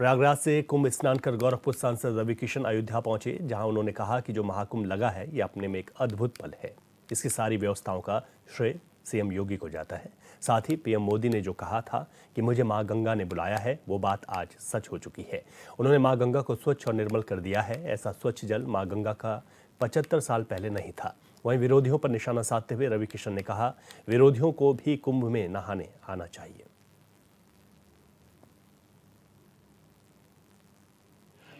प्रयागराज से कुंभ स्नान कर गोरखपुर सांसद रवि किशन अयोध्या पहुंचे, जहां उन्होंने कहा कि जो महाकुंभ लगा है ये अपने में एक अद्भुत पल है। इसकी सारी व्यवस्थाओं का श्रेय सीएम योगी को जाता है। साथ ही पीएम मोदी ने जो कहा था कि मुझे मां गंगा ने बुलाया है, वो बात आज सच हो चुकी है। उन्होंने मां गंगा को स्वच्छ और निर्मल कर दिया है। ऐसा स्वच्छ जल मां गंगा का 75 साल पहले नहीं था। वहीं विरोधियों पर निशाना साधते हुए रवि किशन ने कहा, विरोधियों को भी कुंभ में नहाने आना चाहिए।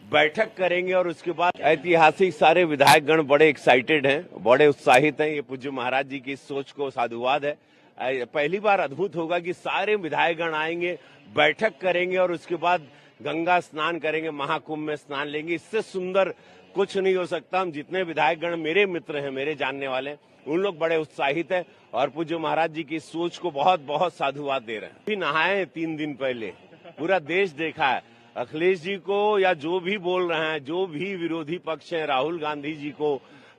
बैठक करेंगे और उसके बाद ऐतिहासिक सारे विधायक गण बड़े एक्साइटेड हैं, बड़े उत्साहित हैं। ये पूज्य महाराज जी की सोच को साधुवाद है। पहली बार अद्भुत होगा कि सारे विधायक गण आएंगे, बैठक करेंगे और उसके बाद गंगा स्नान करेंगे, महाकुंभ में स्नान लेंगे। इससे सुंदर कुछ नहीं हो सकता। हम जितने विधायक गण मेरे मित्र हैं, मेरे जानने वाले, उन लोग बड़े उत्साहित हैं और पूज्य महाराज जी की सोच को बहुत बहुत साधुवाद दे रहे हैं। भी नहाए 3 दिन पहले, पूरा देश देखा है। अखिलेश जी को या जो भी बोल रहे हैं, जो भी विरोधी पक्ष हैं, राहुल गांधी जी को,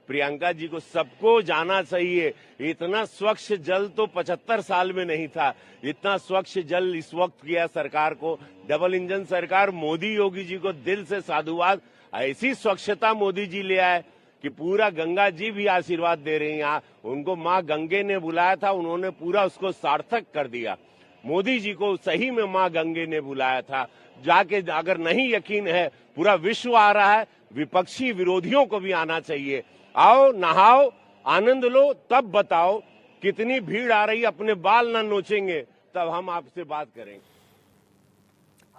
प्रियंका जी को, सबको जाना चाहिए। इतना स्वच्छ जल तो 75 साल में नहीं था। इतना स्वच्छ जल इस वक्त किया सरकार को, डबल इंजन सरकार। मोदी योगी जी को दिल से साधुवाद। ऐसी स्वच्छता मोदी जी ले आए कि पूरा गंगा जी भी आशीर्वाद दे रही हैं। उनको मां गंगे ने बुलाया था, उन्होंने पूरा उसको सार्थक कर दिया। मोदी जी को सही में मां गंगे ने बुलाया था। जाके अगर नहीं यकीन है, पूरा विश्व आ रहा है, विपक्षी विरोधियों को भी आना चाहिए। आओ, नहाओ, आनंद लो, तब बताओ कितनी भीड़ आ रही है। अपने बाल ना नोचेंगे तब हम आपसे बात करेंगे।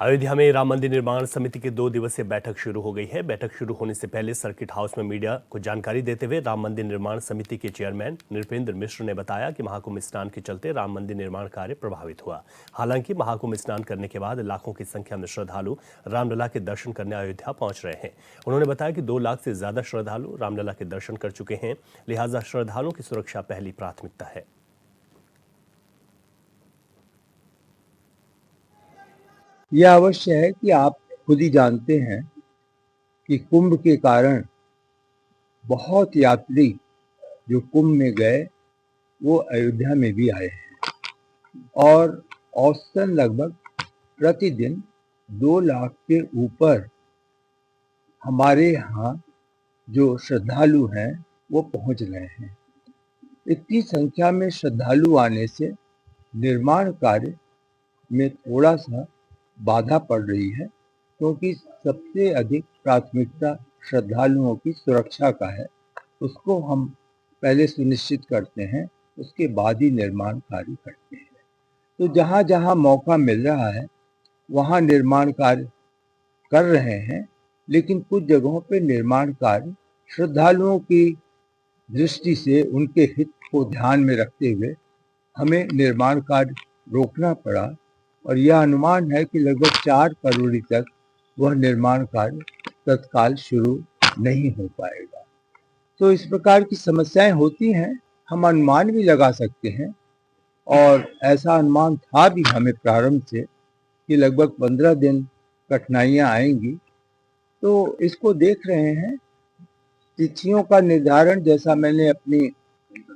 अयोध्या में राम मंदिर निर्माण समिति की 2 दिवसीय बैठक शुरू हो गई है। बैठक शुरू होने से पहले सर्किट हाउस में मीडिया को जानकारी देते हुए राम मंदिर निर्माण समिति के चेयरमैन नृपेंद्र मिश्र ने बताया कि महाकुंभ स्नान के चलते राम मंदिर निर्माण कार्य प्रभावित हुआ। हालांकि महाकुंभ स्नान करने के बाद लाखों की संख्या में श्रद्धालु रामलला के दर्शन करने अयोध्या पहुंच रहे हैं। उन्होंने बताया कि 2 लाख से ज्यादा श्रद्धालु रामलला के दर्शन कर चुके हैं, लिहाजा श्रद्धालुओं की सुरक्षा पहली प्राथमिकता है। यह अवश्य है कि आप खुद ही जानते हैं कि कुंभ के कारण बहुत यात्री जो कुंभ में गए वो अयोध्या में भी आए हैं और औसतन लगभग प्रतिदिन 2 लाख के ऊपर हमारे यहाँ जो श्रद्धालु हैं वो पहुँच रहे हैं। इतनी संख्या में श्रद्धालु आने से निर्माण कार्य में थोड़ा सा बाधा पड़ रही है, क्योंकि सबसे अधिक प्राथमिकता श्रद्धालुओं की सुरक्षा का है। उसको हम पहले सुनिश्चित करते हैं, उसके बाद ही निर्माण कार्य करते हैं। तो जहाँ जहाँ मौका मिल रहा है वहाँ निर्माण कार्य कर रहे हैं, लेकिन कुछ जगहों पे निर्माण कार्य श्रद्धालुओं की दृष्टि से उनके हित को ध्यान में रखते हुए हमें निर्माण कार्य रोकना पड़ा और यह अनुमान है कि लगभग 4 फरवरी तक वह निर्माण कार्य तत्काल शुरू नहीं हो पाएगा। तो इस प्रकार की समस्याएं होती हैं, हम अनुमान भी लगा सकते हैं और ऐसा अनुमान था भी हमें प्रारंभ से कि लगभग 15 दिन कठिनाइयां आएंगी। तो इसको देख रहे हैं। तिथियों का निर्धारण, जैसा मैंने अपनी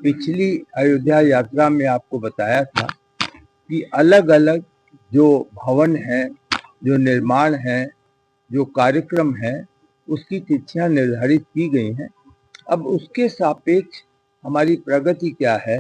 पिछली अयोध्या यात्रा में आपको बताया था कि अलग अलग जो भवन है, जो निर्माण है, जो कार्यक्रम है, उसकी तिथियां निर्धारित की गई हैं। अब उसके सापेक्ष हमारी प्रगति क्या है,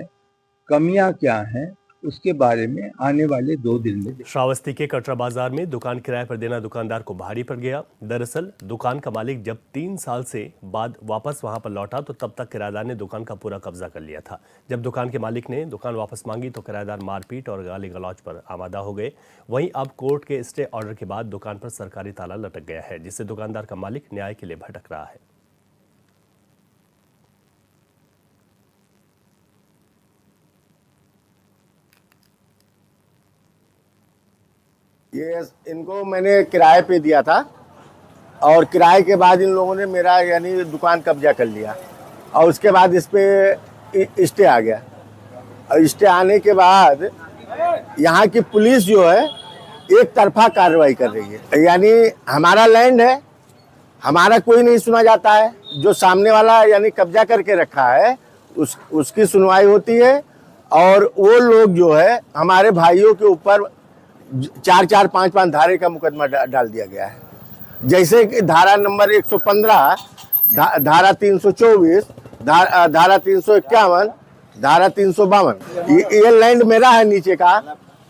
कमियां क्या हैं, उसके बारे में आने वाले 2 दिन में। श्रावस्ती के कटरा बाजार में दुकान किराए पर देना दुकानदार को भारी पड़ गया। दरअसल दुकान का मालिक जब 3 साल से बाद वापस वहां पर लौटा तो तब तक किराएदार ने दुकान का पूरा कब्जा कर लिया था। जब दुकान के मालिक ने दुकान वापस मांगी तो किराएदार मारपीट और गाली गलौज पर आमादा हो गए। वहीं अब कोर्ट के स्टे ऑर्डर के बाद दुकान पर सरकारी ताला लटक गया है, जिससे दुकानदार का मालिक न्याय के लिए भटक रहा है। ये इनको मैंने किराए पे दिया था और किराए के बाद इन लोगों ने मेरा यानी दुकान कब्जा कर लिया और उसके बाद इस पे स्टे आ गया। और स्टे आने के बाद यहाँ की पुलिस जो है एक तरफा कार्रवाई कर रही है। यानी हमारा लैंड है, हमारा कोई नहीं सुना जाता है। जो सामने वाला यानी कब्जा करके रखा है उसकी सुनवाई होती है और वो लोग जो है हमारे भाइयों के ऊपर 4 5 धारे का मुकदमा डाल दिया गया है। जैसे कि धारा नंबर 115, धारा 324, धारा 351, धारा 352, ये लैंड मेरा है, नीचे का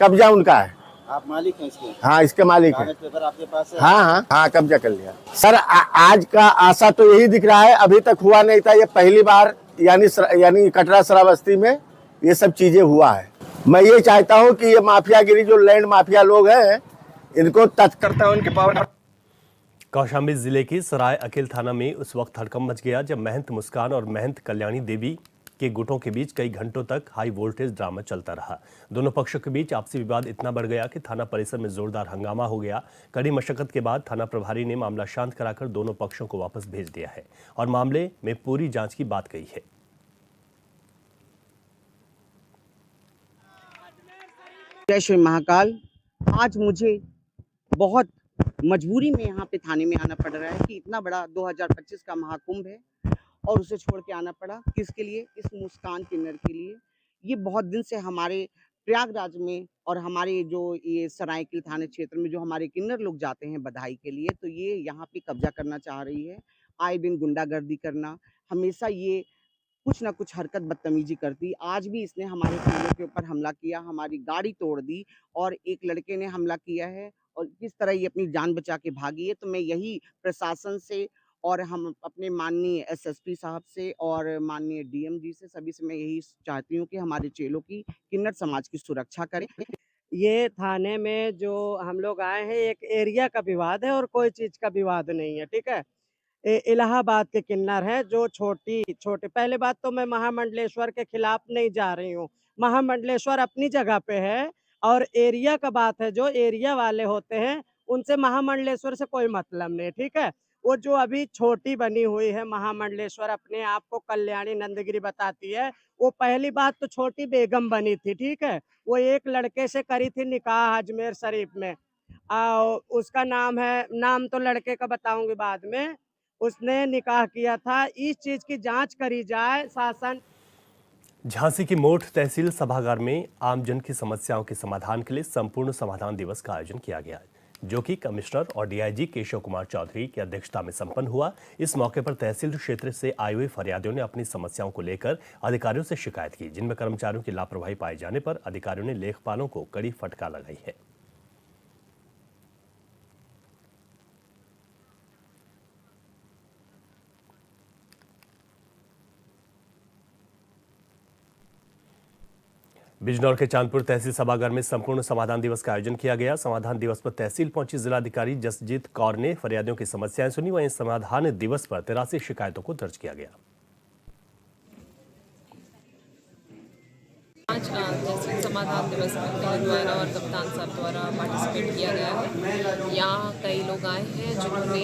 कब्जा उनका है। आप मालिक हैं इसके? हाँ, इसके मालिक है। कागज पेपर आपके पास है? हाँ, कब्जा कर लिया सर। आज का आशा तो यही दिख रहा है, अभी तक हुआ नहीं था। ये पहली बार यानी कटरा श्रावस्ती में ये सब चीजें हुआ है। मैं ये चाहता हूँ कि ये माफियागिरी, जो लैंड माफिया लोग हैं, इनको तत्कर्ता उनके पावर। कौशाम्बी जिले की सराय अकेल थाना में उस वक्त हड़कंप मच गया जब महंत मुस्कान और महंत कल्याणी देवी के गुटों के बीच कई घंटों तक हाई वोल्टेज ड्रामा चलता रहा। दोनों पक्षों के बीच आपसी विवाद इतना बढ़ गया कि थाना परिसर में जोरदार हंगामा हो गया। कड़ी मशक्कत के बाद थाना प्रभारी ने मामला शांत कराकर दोनों पक्षों को वापस भेज दिया है और मामले में पूरी जांच की बात कही है। जय श्री महाकाल। आज मुझे बहुत मजबूरी में यहाँ पे थाने में आना पड़ रहा है कि इतना बड़ा 2025 का महाकुंभ है और उसे छोड़ के आना पड़ा। किसके लिए? इस मुस्कान किन्नर के लिए। ये बहुत दिन से हमारे प्रयागराज में और हमारे जो ये सरायकेला थाना क्षेत्र में जो हमारे किन्नर लोग जाते हैं बधाई के लिए, तो ये यहाँ पे कब्जा करना चाह रही है। आए दिन गुंडागर्दी करना, हमेशा ये कुछ ना कुछ हरकत बदतमीजी करती। आज भी इसने हमारे किन्नरों के ऊपर हमला किया, हमारी गाड़ी तोड़ दी और एक लड़के ने हमला किया है और किस तरह ये अपनी जान बचा के भागी है। तो मैं यही प्रशासन से और हम अपने माननीय एसएसपी साहब से और माननीय डीएम जी से, सभी से मैं यही चाहती हूँ कि हमारे चेलों की, किन्नर समाज की सुरक्षा करें। ये थाने में जो हम लोग आए हैं, एक एरिया का विवाद है और कोई चीज का विवाद नहीं है, ठीक है। इलाहाबाद के किन्नर हैं जो छोटे पहले बात तो मैं महामंडलेश्वर के खिलाफ नहीं जा रही हूँ। महामंडलेश्वर अपनी जगह पे है और एरिया का बात है, जो एरिया वाले होते हैं उनसे महामंडलेश्वर से कोई मतलब नहीं, ठीक है। वो जो अभी छोटी बनी हुई है महामंडलेश्वर, अपने आप को कल्याणी नंदगिरी बताती है। वो पहली बात तो छोटी बेगम बनी थी, ठीक है। वो एक लड़के से करी थी निकाह अजमेर शरीफ में। उसका नाम तो लड़के का बताऊंगी बाद में। उसने निकाह किया था। इस चीज की जांच करी जाए। शासन झांसी की मोठ तहसील सभागार में आमजन की समस्याओं के समाधान के लिए संपूर्ण समाधान दिवस का आयोजन किया गया, जो कि कमिश्नर और डीआईजी केशव कुमार चौधरी की अध्यक्षता में संपन्न हुआ। इस मौके पर तहसील क्षेत्र से आए हुए फरियादियों ने अपनी समस्याओं को लेकर अधिकारियों से शिकायत की, जिनमें कर्मचारियों की लापरवाही पाए जाने पर अधिकारियों ने लेखपालों को कड़ी फटकार लगाई है। बिजनौर के चांदपुर तहसील सभागार में संपूर्ण समाधान दिवस का आयोजन किया गया। समाधान दिवस पर तहसील पहुंची जिलाधिकारी जसजीत कौर ने फरियादियों की समस्याएं सुनी। वहीं समाधान दिवस पर 83 शिकायतों को दर्ज किया गया। आज तहसील समाधान दिवस में मेरे द्वारा और कप्तान साहब द्वारा पार्टिसिपेट किया गया है। यहाँ कई लोग आए हैं जिन्होंने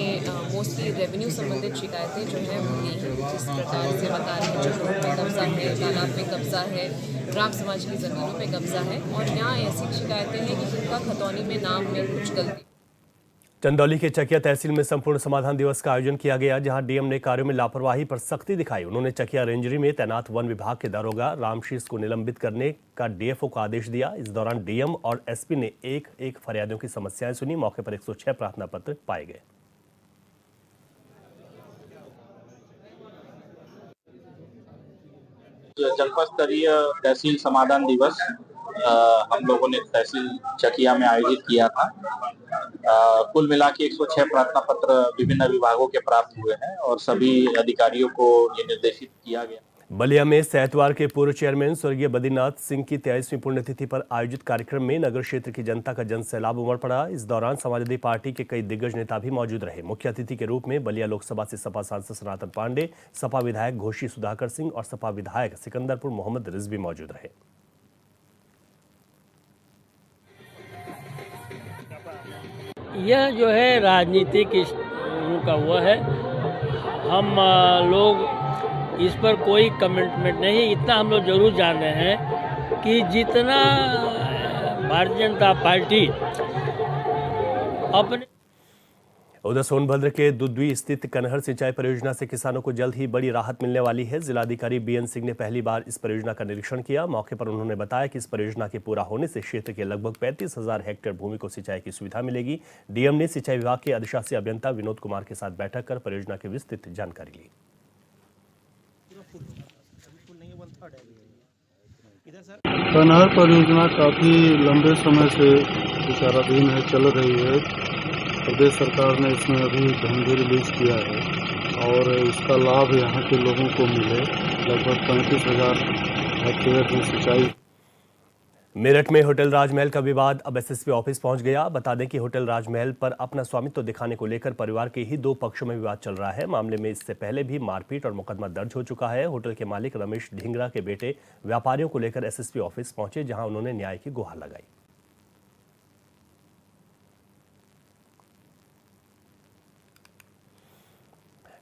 मोस्टली रेवेन्यू संबंधित शिकायतें जो है वो दी हैं, जिस प्रकार से बता रहे हैं जो रोड पे कब्जा है, तालाब पे कब्जा है, ग्राम समाज की ज़मीनों पे कब्जा है। और यहाँ ऐसी शिकायतें हैं कि जिनका खतौनी में नाम में कुछ गलती। चंदौली के चकिया तहसील में संपूर्ण समाधान दिवस का आयोजन किया गया, जहां डीएम ने कार्यों में लापरवाही पर सख्ती दिखाई। उन्होंने चकिया रेंजरी में तैनात वन विभाग के दारोगा रामशीष को निलंबित करने का डीएफओ को आदेश दिया। इस दौरान डीएम और एसपी ने एक एक फरियादियों की समस्याएं सुनी। मौके पर 106 प्रार्थना पत्र पाए गए। जनपद स्तरीय तहसील समाधान दिवस हम लोगों ने तहसील चकिया में आयोजित किया था। कुल मिला के 106 प्रार्थना पत्र विभिन्न विभागों के प्राप्त हुए हैं और सभी अधिकारियों को ये निर्देशित किया गया। बलिया में सहतवार के पूर्व चेयरमैन स्वर्गीय बद्रीनाथ सिंह की 23वीं पुण्यतिथि पर आयोजित कार्यक्रम में नगर क्षेत्र की जनता का जनसैलाब उमड़ पड़ा। इस दौरान समाजवादी पार्टी के कई दिग्गज नेता भी मौजूद रहे। मुख्य अतिथि के रूप में बलिया लोकसभा से सपा सांसद सनातन पांडे, सपा विधायक घोषी सुधाकर सिंह और सपा विधायक सिकंदरपुर मोहम्मद रिजवी मौजूद रहे। यह जो है राजनीतिक का हुआ है, हम लोग इस पर कोई कमिटमेंट नहीं। इतना हम लोग जरूर जान रहे हैं कि जितना भारतीय जनता पार्टी अपने उधर सोनभद्र के दुद्वी स्थित कनहर सिंचाई परियोजना से किसानों को जल्द ही बड़ी राहत मिलने वाली है। जिलाधिकारी बीएन सिंह ने पहली बार इस परियोजना का निरीक्षण किया। मौके पर उन्होंने बताया कि इस परियोजना के पूरा होने से क्षेत्र के लगभग 35,000 हेक्टेयर भूमि को सिंचाई की सुविधा मिलेगी। डीएम ने सिंचाई विभाग के अधिशासी अभियंता विनोद कुमार के साथ बैठक कर परियोजना की विस्तृत जानकारी ली। कनहर परियोजना काफ़ी लंबे समय से विचाराधीन है, चल रही है। प्रदेश सरकार ने इसमें अभी धन भी रिलीज किया है और इसका लाभ यहाँ के लोगों को मिले। लगभग 35,000 हेक्टेयर में सिंचाई। मेरठ में होटल राजमहल का विवाद अब एसएसपी ऑफिस पहुंच गया। बता दें कि होटल राजमहल पर अपना स्वामित्व दिखाने को लेकर परिवार के ही दो पक्षों में विवाद चल रहा है। मामले में इससे पहले भी मारपीट और मुकदमा दर्ज हो चुका है। होटल के मालिक रमेश ढींगरा के बेटे व्यापारियों को लेकर एसएसपी ऑफिस पहुंचे, जहां उन्होंने न्याय की गुहार लगाई।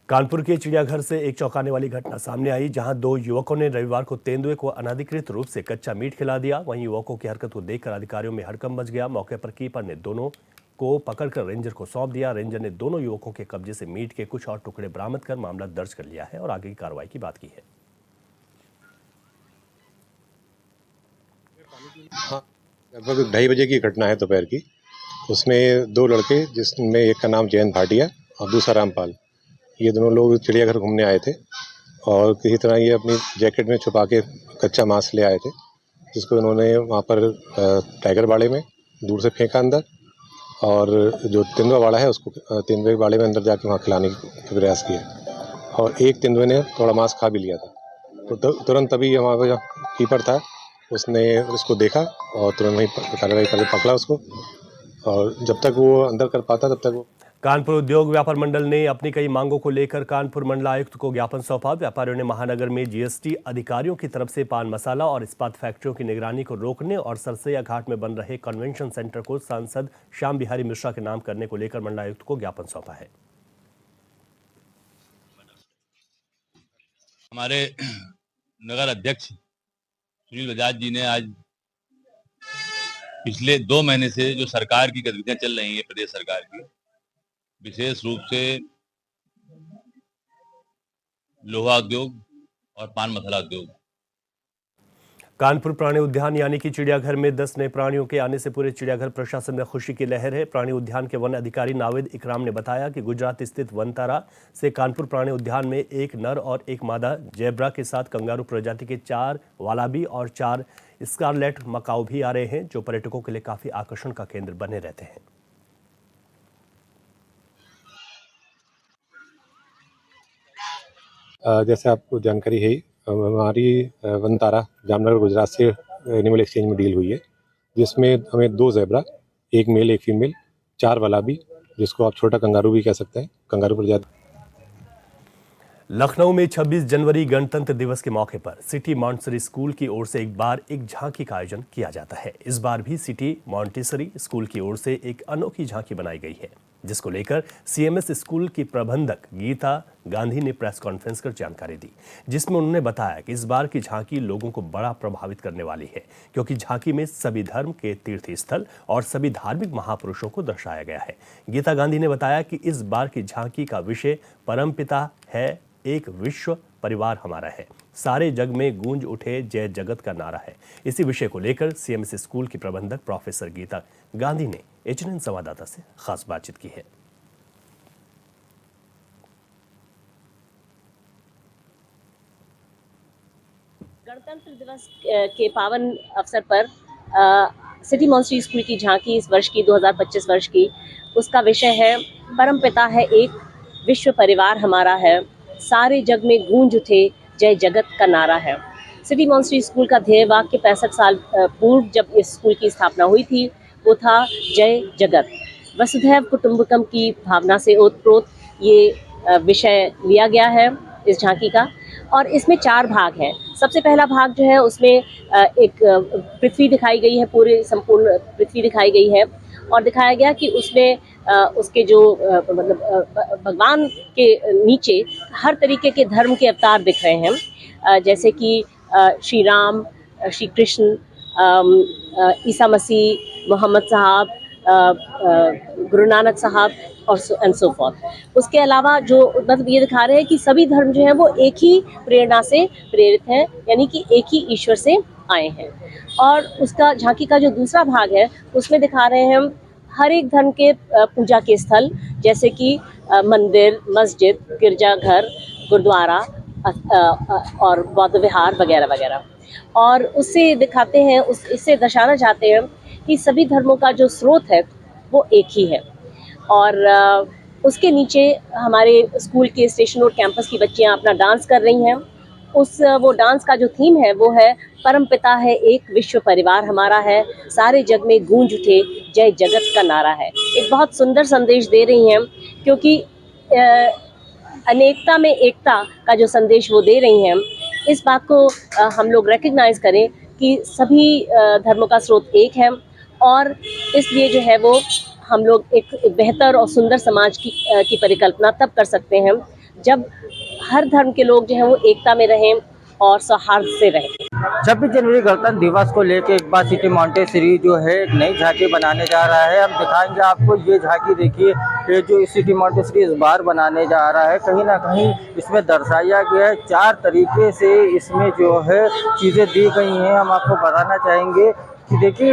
कानपुर के चिड़ियाघर से एक चौंकाने वाली घटना सामने आई, जहां दो युवकों ने रविवार को तेंदुए को अनधिकृत रूप से कच्चा मीट खिला दिया। वहीं युवकों की हरकत को देखकर अधिकारियों में हड़कंप मच गया। मौके पर कीपर ने दोनों को पकड़कर रेंजर को सौंप दिया। रेंजर ने दोनों युवकों के कब्जे से मीट के कुछ और टुकड़े बरामद कर मामला दर्ज कर लिया है और आगे की कार्रवाई की बात की है। लगभग 2:30 बजे की घटना है दोपहर की। उसमें दो लड़के, जिसमें एक का नाम जयंत भाटिया और दूसरा रामपाल, ये दोनों लोग चिड़ियाघर घूमने आए थे और किसी तरह ये अपनी जैकेट में छुपा के कच्चा मांस ले आए थे, जिसको इन्होंने वहाँ पर टाइगर बाड़े में दूर से फेंका अंदर, और जो तेंदुआ बाड़ा है उसको तेंदुए बाड़े में अंदर जाके वहाँ खिलाने का प्रयास किया और एक तेंदुए ने थोड़ा मांस खा भी लिया था। तो तुरंत अभी वहाँ पर कीपर था, उसने उसको देखा और तुरंत वहीं कार्रवाई करके पकड़ा उसको, और जब तक वो अंदर कर पाता तब तक वो। कानपुर उद्योग व्यापार मंडल ने अपनी कई मांगों को लेकर कानपुर मंडलायुक्त को ज्ञापन सौंपा। व्यापारियों ने महानगर में जीएसटी अधिकारियों की तरफ से पान मसाला और इस्पात फैक्ट्रियों की निगरानी को रोकने और सरसैया घाट में बन रहे कन्वेंशन सेंटर को सांसद श्याम बिहारी मिश्रा के नाम करने को लेकर मंडलायुक्त को ज्ञापन सौंपा है। हमारे नगर अध्यक्ष सुनील बजाज जी ने आज पिछले 2 महीने से जो सरकार की गतिविधियां चल रही है, प्रदेश सरकार की, विशेष रूप से लोहा उद्योग और पान मसाला उद्योग। कानपुर प्राणी उद्यान यानी कि चिड़ियाघर में 10 नए प्राणियों के आने से पूरे चिड़ियाघर प्रशासन में खुशी की लहर है। प्राणी उद्यान के वन अधिकारी नावेद इकराम ने बताया कि गुजरात स्थित वनतारा से कानपुर प्राणी उद्यान में एक नर और एक मादा जेब्रा के साथ कंगारू प्रजाति के 4 वालाबी और 4 स्कारलेट मकाऊ भी आ रहे हैं, जो पर्यटकों के लिए काफी आकर्षण का केंद्र बने रहते हैं। जैसे आपको जानकारी है, हमारी वनतारा जामनगर गुजरात से एनिमल एक्सचेंज में डील हुई है, जिसमें हमें 2 ज़ेब्रा, एक मेल एक फीमेल, 4 वालाबी, जिसको आप छोटा कंगारू भी कह सकते हैं, कंगारू प्रजाति। लखनऊ में 26 जनवरी गणतंत्र दिवस के मौके पर सिटी मॉन्टेसरी स्कूल की ओर से एक बार एक झांकी का आयोजन किया जाता है। इस बार भी सिटी मॉन्टेसरी स्कूल की ओर से एक अनोखी झांकी बनाई गई है, जिसको लेकर सीएमएस स्कूल की प्रबंधक गीता गांधी ने प्रेस कॉन्फ्रेंस कर जानकारी दी, जिसमें उन्होंने बताया कि इस बार की झांकी लोगों को बड़ा प्रभावित करने वाली है, क्योंकि झांकी में सभी धर्म के तीर्थ स्थल और सभी धार्मिक महापुरुषों को दर्शाया गया है। गीता गांधी ने बताया कि इस बार की झांकी का विषय परमपिता है, एक विश्व परिवार हमारा है, सारे जग में गूंज उठे जय जगत का नारा है। इसी विषय को लेकर सीएमएस स्कूल की प्रबंधक प्रोफेसर गीता गांधी ने एचएनएन संवाददाता से खास बातचीत की है। गणतंत्र दिवस के पावन अवसर पर सिटी मॉन्टेसरी स्कूल की झांकी इस वर्ष की 2025 वर्ष की, उसका विषय है परमपिता है एक, विश्व परिवार हमारा है, सारे जग में गूंज उठे जय जगत का नारा है। सिटी मॉन्टेसरी स्कूल का ध्येय वाक्य 65 साल पूर्व जब इस स्कूल की स्थापना हुई थी वो था जय जगत। वसुधैव कुटुंबकम की भावना से ओतप्रोत ये विषय लिया गया है इस झांकी का, और इसमें 4 भाग हैं। सबसे पहला भाग जो है उसमें एक पृथ्वी दिखाई गई है, पूरे संपूर्ण पृथ्वी दिखाई गई है, और दिखाया गया कि उसमें उसके जो मतलब भगवान के नीचे हर तरीके के धर्म के अवतार दिख रहे हैं, जैसे कि श्री राम, श्री कृष्ण, ईसा मसीह, मोहम्मद साहब, गुरु नानक साहब और एंड सो फॉर्थ। उसके अलावा जो मतलब ये दिखा रहे हैं कि सभी धर्म जो है वो एक ही प्रेरणा से प्रेरित हैं, यानी कि एक ही ईश्वर से आए हैं। और उसका झांकी का जो दूसरा भाग है उसमें दिखा रहे हैं हम हर एक धर्म के पूजा के स्थल, जैसे कि मंदिर, मस्जिद, गिरजाघर, गुरुद्वारा और बौद्ध विहार वगैरह वगैरह। और उससे दिखाते हैं, इससे दर्शाना चाहते हैं कि सभी धर्मों का जो स्रोत है वो एक ही है। और उसके नीचे हमारे स्कूल के स्टेशन रोड कैंपस की बच्चियां अपना डांस कर रही हैं। वो डांस का जो थीम है वो है परमपिता है एक, विश्व परिवार हमारा है, सारे जग में गूंज उठे जय जगत का नारा है। एक बहुत सुंदर संदेश दे रही हैं, क्योंकि अनेकता में एकता का जो संदेश वो दे रही हैं, इस बात को हम लोग रिकग्नाइज करें कि सभी धर्मों का स्रोत एक है। और इसलिए जो है वो हम लोग एक बेहतर और सुंदर समाज की परिकल्पना तब कर सकते हैं जब हर धर्म के लोग जो हैं वो एकता में रहें और सौहार्द से रहें। 26 जनवरी गणतंत्र दिवस को लेकर एक बार सिटी मॉन्टेसरी जो है एक नई झांकी बनाने जा रहा है। हम दिखाएंगे आपको ये झांकी। देखिए, ये जो सिटी मॉन्टेसरी इस बार बनाने जा रहा है, कहीं ना कहीं इसमें दर्शाया गया है 4 तरीके से इसमें जो है चीज़ें दी गई हैं। हम आपको बताना चाहेंगे कि देखिए,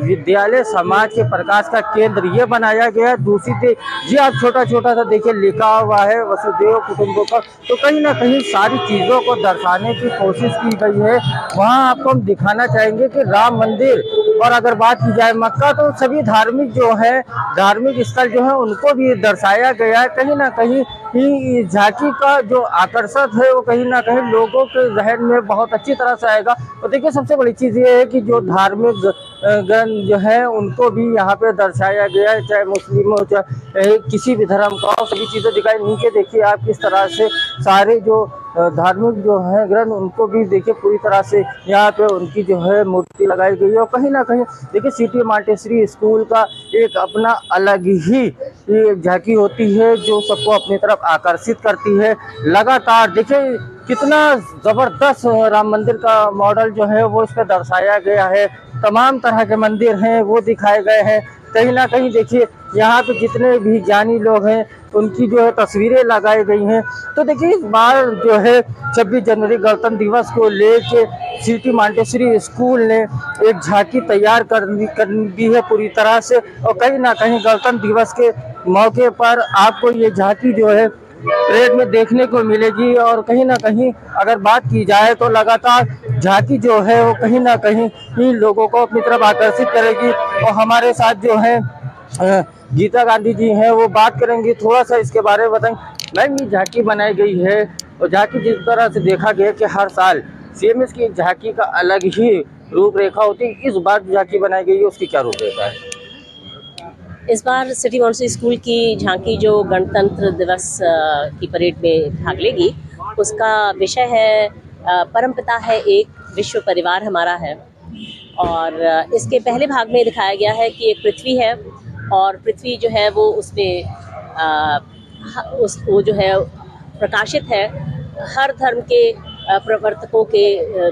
विद्यालय समाज के प्रकाश का केंद्र ये बनाया गया है। दूसरी ये आप छोटा छोटा सा देखिए लिखा हुआ है वसुदेव कुटुंबकम। तो कहीं ना कहीं सारी चीज़ों को दर्शाने की कोशिश की गई है। वहाँ आपको हम दिखाना चाहेंगे कि राम मंदिर, और अगर बात की जाए मक्का, तो सभी धार्मिक जो है धार्मिक स्थल जो है उनको भी दर्शाया गया है। कहीं ना कहीं झांकी का जो आकर्षण है वो कहीं ना कहीं लोगों के जहन में बहुत अच्छी तरह से आएगा। और देखिए, सबसे बड़ी चीज़ ये है कि जो धार्मिक ग्रंथ जो है उनको भी यहाँ पे दर्शाया गया है, चाहे मुस्लिम हो चाहे किसी भी धर्म का हो, सभी चीज़ें दिखाई। नीचे देखिए आप किस तरह से सारे जो धार्मिक जो है ग्रंथ उनको भी देखिए पूरी तरह से यहाँ पे उनकी जो है मूर्ति लगाई गई है। और कहीं ना कहीं देखिए, सिटी मॉन्टेसरी स्कूल का एक अपना अलग ही झांकी होती है जो सबको अपनी तरफ आकर्षित करती है। लगातार देखिए कितना ज़बरदस्त राम मंदिर का मॉडल जो है वो इस पर दर्शाया गया है। तमाम तरह के मंदिर हैं वो दिखाए गए हैं। कहीं ना कहीं देखिए यहाँ पे जितने भी ज्ञानी लोग हैं उनकी जो है तस्वीरें लगाई गई हैं। तो देखिए, इस बार जो है 26 जनवरी गणतंत्र दिवस को लेके सिटी मॉन्टेसरी स्कूल ने एक झांकी तैयार कर दी है पूरी तरह से। और कहीं ना कहीं गणतंत्र दिवस के मौके पर आपको ये झांकी जो है परेड में देखने को मिलेगी। और कहीं ना कहीं अगर बात की जाए तो लगातार झांकी जो है वो कहीं ना कहीं इन लोगों को अपनी तरफ आकर्षित करेगी। और हमारे साथ जो है गीता गांधी जी हैं, वो बात करेंगी, थोड़ा सा इसके बारे में बताएंगे। मैम, ये झांकी बनाई गई है और झांकी जिस तरह से देखा गया कि हर साल CMS की झांकी का अलग ही रूपरेखा होती है, इस बार झांकी बनाई गई है उसकी क्या रूपरेखा है? इस बार सिटी मॉन्टेसरी स्कूल की झांकी जो गणतंत्र दिवस की परेड में भाग लेगी, उसका विषय है परमपिता है एक, विश्व परिवार हमारा है। और इसके पहले भाग में दिखाया गया है कि एक पृथ्वी है और पृथ्वी जो है वो उसमें वो जो है प्रकाशित है। हर धर्म के प्रवर्तकों के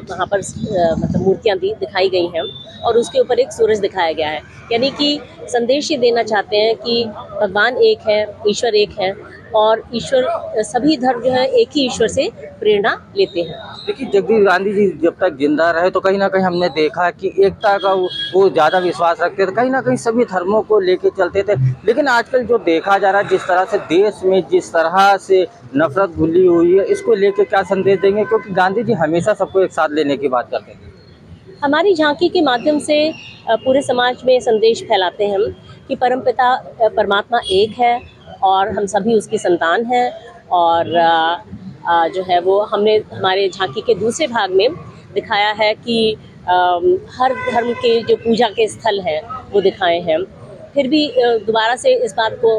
वहाँ पर मतलब मूर्तियाँ दिखाई गई हैं और उसके ऊपर एक सूरज दिखाया गया है। यानी कि संदेश ये देना चाहते हैं कि भगवान एक है, ईश्वर एक है और ईश्वर सभी धर्म जो है एक ही ईश्वर से प्रेरणा लेते हैं। देखिए, जगदीश गांधी जी जब तक जिंदा रहे तो कहीं ना कहीं हमने देखा कि एकता का वो ज़्यादा विश्वास रखते थे, कहीं ना कहीं सभी धर्मों को लेके चलते थे। लेकिन आजकल जो देखा जा रहा है, जिस तरह से देश में जिस तरह से नफरत घुली हुई है, इसको लेके क्या संदेश देंगे? क्योंकि गांधी जी हमेशा सबको एक साथ लेने की बात करते थे। हमारी झांकी के माध्यम से पूरे समाज में संदेश फैलाते हैं हम कि परमपिता परमात्मा एक है और हम सभी उसकी संतान हैं। और जो है वो हमने हमारे झांकी के दूसरे भाग में दिखाया है कि हर धर्म के जो पूजा के स्थल हैं वो दिखाए हैं। फिर भी दोबारा से इस बात को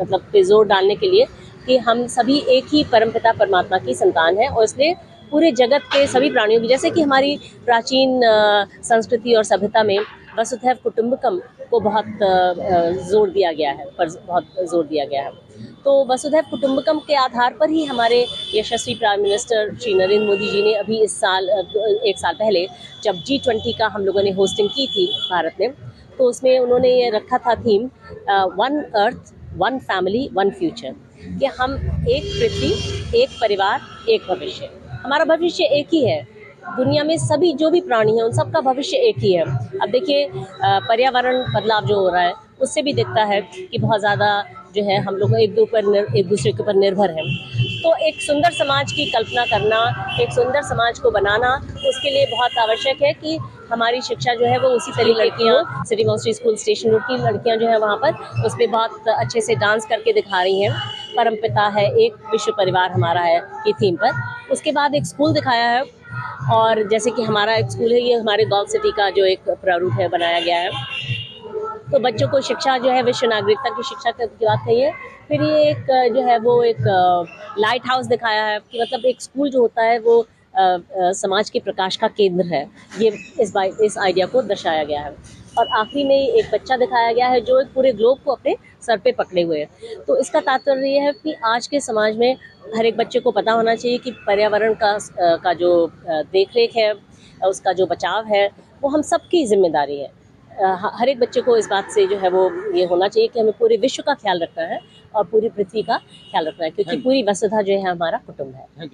मतलब पे जोर डालने के लिए कि हम सभी एक ही परमपिता परमात्मा की संतान हैं और इसलिए पूरे जगत के सभी प्राणियों की, जैसे कि हमारी प्राचीन संस्कृति और सभ्यता में वसुधैव कुटुंबकम को बहुत जोर दिया गया है, बहुत जोर दिया गया है। तो वसुधैव कुटुंबकम के आधार पर ही हमारे यशस्वी प्राइम मिनिस्टर श्री नरेंद्र मोदी जी ने अभी इस साल 1 साल पहले जब G20 का हम लोगों ने होस्टिंग की थी भारत में, तो उसमें उन्होंने ये रखा था theme one earth one family one future, कि हम एक पृथ्वी, एक परिवार, एक भविष्य। हमारा भविष्य एक ही है, दुनिया में सभी जो भी प्राणी हैं उन सबका भविष्य एक ही है। अब देखिए पर्यावरण बदलाव जो हो रहा है उससे भी दिखता है कि बहुत ज़्यादा जो है हम लोग एक दूसरे के ऊपर निर्भर हैं। तो एक सुंदर समाज की कल्पना करना, एक सुंदर समाज को बनाना, उसके लिए बहुत आवश्यक है कि हमारी शिक्षा जो है वो उसी तरीके की लड़कियाँ city Montessori school station road की लड़कियाँ जो है वहाँ पर उस पर बहुत अच्छे से डांस करके दिखा रही हैं। परमपिता है एक, विश्व परिवार हमारा है की थीम पर। उसके बाद एक स्कूल दिखाया है, और जैसे कि हमारा एक स्कूल है, ये हमारे गॉल्फ सिटी का जो एक प्रारूप है बनाया गया है। तो बच्चों को शिक्षा जो है विश्व नागरिकता की शिक्षा की बात कही है। फिर ये एक जो है वो एक लाइट हाउस दिखाया है कि मतलब एक स्कूल जो होता है वो समाज के प्रकाश का केंद्र है, ये इस आइडिया को दर्शाया गया है। और आखिरी में एक बच्चा दिखाया गया है जो एक पूरे ग्लोब को अपने सर पे पकड़े हुए है। तो इसका तात्पर्य ये है कि आज के समाज में हर एक बच्चे को पता होना चाहिए कि पर्यावरण का जो देखरेख है, उसका जो बचाव है, वो हम सबकी जिम्मेदारी है। हर एक बच्चे को इस बात से जो है वो ये होना चाहिए कि हमें पूरे विश्व का ख्याल रखना है और पूरी पृथ्वी का ख्याल रखना है, क्योंकि पूरी वसुधा जो है हमारा कुटुंब है।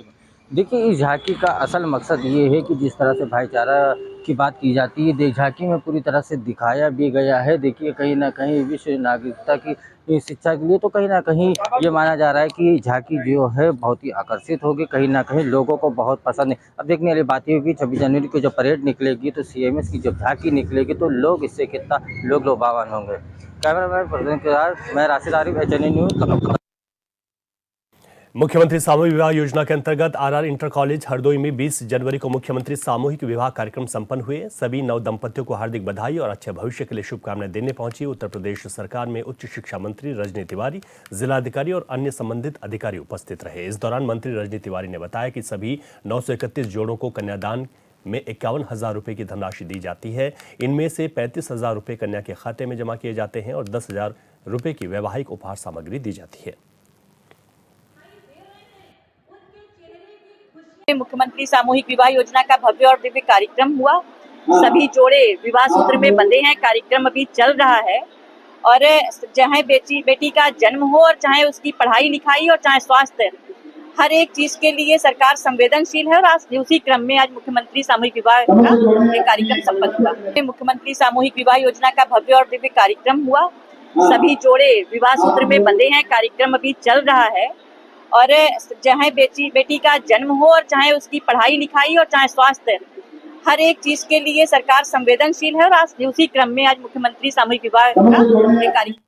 देखिए, इस झांकी का असल मकसद ये है कि जिस तरह से भाईचारा की बात की जाती है, झांकी में पूरी तरह से दिखाया भी गया है। देखिए, कहीं ना कहीं विश्व नागरिकता की शिक्षा के लिए तो कहीं ना कहीं ये माना जा रहा है कि झांकी जो है बहुत ही आकर्षित होगी, कहीं ना कहीं लोगों को बहुत पसंद है। अब देखने वाली बात ये होगी 26 जनवरी को जब परेड निकलेगी तो CMS की जब झांकी निकलेगी तो लोग इससे कितना लोग लुभावन होंगे। कैमरामैन प्रवीण के साथ मैं राशिद आरिफ, HNA न्यूज़। मुख्यमंत्री सामूहिक विवाह योजना के अंतर्गत RR इंटर कॉलेज हरदोई में 20 जनवरी को मुख्यमंत्री सामूहिक विवाह कार्यक्रम संपन्न हुए। सभी नव दंपतियों को हार्दिक बधाई और अच्छे भविष्य के लिए शुभकामनाएं देने पहुंची उत्तर प्रदेश सरकार में उच्च शिक्षा मंत्री रजनी तिवारी, जिलाधिकारी और अन्य संबंधित अधिकारी उपस्थित रहे। इस दौरान मंत्री रजनी तिवारी ने बताया कि सभी 931 जोड़ों को कन्यादान में 51,000 रुपये की धनराशि दी जाती है। इनमें से 35,000 रुपये कन्या के खाते में जमा किए जाते हैं और 10,000 रुपये की वैवाहिक उपहार सामग्री दी जाती है। मुख्यमंत्री सामूहिक विवाह योजना का भव्य और दिव्य कार्यक्रम हुआ। सभी जोड़े विवाह सूत्र में बंधे हैं। कार्यक्रम अभी चल रहा है और चाहे बेटी का जन्म हो और चाहे उसकी पढ़ाई लिखाई और चाहे स्वास्थ्य, हर एक चीज के लिए सरकार संवेदनशील है। और आज उसी क्रम में आज मुख्यमंत्री सामूहिक विवाह का कार्यक्रम संपन्न हुआ। मुख्यमंत्री सामूहिक विवाह योजना का भव्य और दिव्य कार्यक्रम हुआ। सभी जोड़े विवाह सूत्र में बंधे हैं। कार्यक्रम अभी चल रहा है और चाहे बेटी का जन्म हो और चाहे उसकी पढ़ाई लिखाई और चाहे स्वास्थ्य, हर एक चीज के लिए सरकार संवेदनशील है। और आज उसी क्रम में आज मुख्यमंत्री सामूहिक विवाह का कार्यक्रम